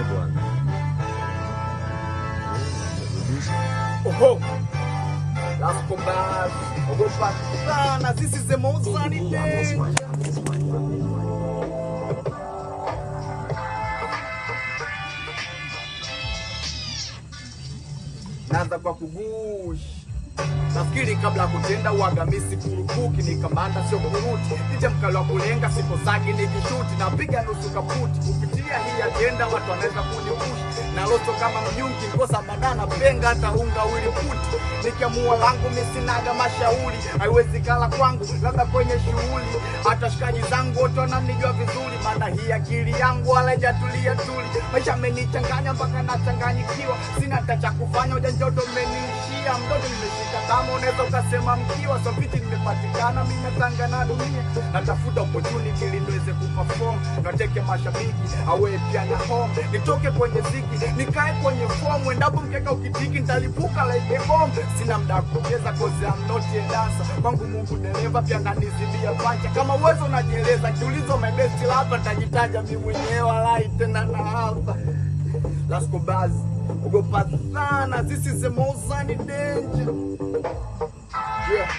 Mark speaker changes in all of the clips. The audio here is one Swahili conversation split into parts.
Speaker 1: bwana.
Speaker 2: Oho. Last combat. Ogopa sana. This is the most funny day. Naanza kwa kugush. Nafikiri kabla kutenda uagamisi kurupuki ni kamanda sio kuruti. Nije mkalo kulenga sipo zagi ni kishuti. Napiga nusu kaputi. Kupitia hii agenda watu wanaweza kunipush. Na loto kama mjungi ngosa madana penga hata unga wili puti. Nikiamua langu misinaga mashauri. Haiwezi kala kwangu labda kwenye shughuli. Hata shikaji zangu wote wananijua vizuri. Maana hii akili yangu halajatulia tuli. Maisha amenichanganya mpaka nachanganyikiwa. Sina hata cha kufanya ujanjoto mmeniishia. Mdoto nimeshika kama unaweza ukasema mkiwa. Sofiti nimepatikana mimi natanga na dunia. Natafuta opportunity ili niweze kuperform. Nateke mashabiki awe pia na home. Nitoke kwenye ziki nikae kwenye form. Endapo mkeka ukitiki nitalipuka like a bomb. Sina mda kucheza cause I'm not a dancer. Kwangu Mungu dereva pia nanizibia pancha. Kama uwezo unajieleza kiulizo my best hapa nitajitaja mimi mwenyewe walai tena na hapa. Last combat. Ogopa sana. This is the most sunny danger. Yeah.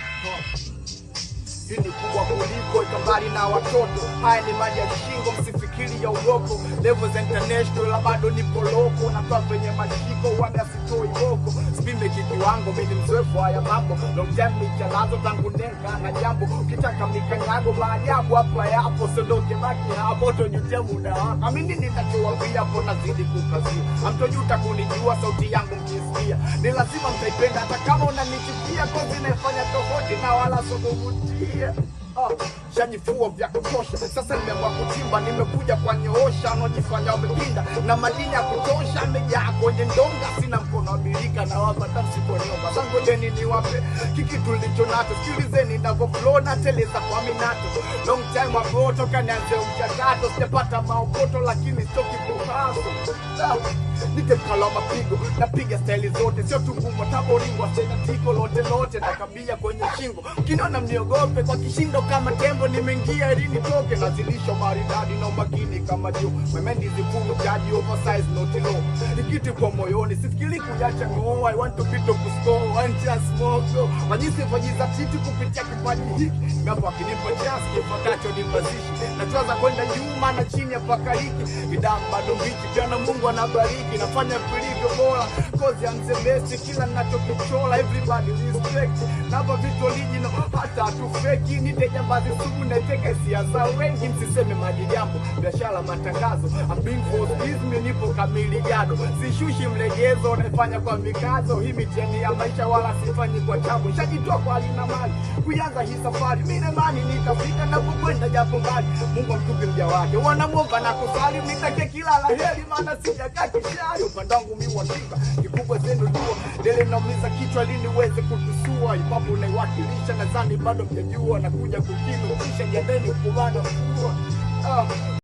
Speaker 2: Hii ni kubwa kuliko ikambali na watoto. Haya ni maji ya shingo msifikiri ya ugoko. Levels international bado nipo loko. Natoa kwenye mashiko waga sitoi boko. Spime kikiwango mimi mzoefu haya mambo. Long time michalazo tangu nenga na jambo. Ukitaka mikanyago maajabu hapa yapo. Sondoke baki hapo tojutia muda wako. Amini nitachowaambia hapo nazidi kukazia. Hamtojuta kunijua sauti yangu mkisikia. Ni lazima mtaipenda hata kama unanichukia. Kozi naifanya tofauti na wala sokuvutia. Shajifua vya kutosha. Sasa nimeamua kuchimba. Nimekuja kwa nyoosha. Anojifanya wamepinda na madini ya kutosha. Amejaa kwenye ndonga. Sina mkono wabilika na wapata msiponiomba. Sangojeni ni wape kiki tulicho nato. Sikilizeni navo flow na teleza kwa minato. Long time ago toka nianze mchakato. Sijapata maokoto lakini stoki kuhaso. Nite mkalo mapigo. Napiga style zote. Sio tungumu taboringwa. Sena tiko lote na kabia kwenye shingo. Kinona mniogope kwa kishindo kama tembo. Nimeingia ili nitoke. Nazilisho maridadi na umakini kama juu. Memendi zifungu jaji oversize not low. Nikiti kwa moyoni. Sifikiri kuyacha no. I want to beat up to score. One chance more go. Majisi fajiza titi kupitia kipaji hiki. Ngapo akinipa chance kifakacho ni mazishi. Nachoza kwenda nyuma na chini ya paka hiki. Vidamu bado mbichi. Pia na Mungu anabariki. Nafanya vilivyo bora. Cause I'm the best. Kila nachokichola. Everybody respect. Napa vitu original. Hata hatufeki. Nite jambazi sugu naiteka hisia za wengi. Msiseme majijambo. Biashara matangazo. I'm being forced. Izmi nipo kamili gado. Sishushi mlegezo. Naifanya kwa mikazo. Hii mitihani ya maisha wala sifanyi kwa tabu. Shajitoa kwa alina mali. Kuyanza hii safari. Mine mani nitafika na kukwenda japo mbali. Mungu mtupi mja wake. Wanamwomba na kusali. Nitake kila la heri. Maana sijakaa kishari. Upandangu miwashika. Kikubwa zenu jua. Dele naumiza kichwa lini weze kutusua. Ipapo unaiwakilisha nadhani bado mjajua. Nakuja kukinu kisha jandeni kumana kuwa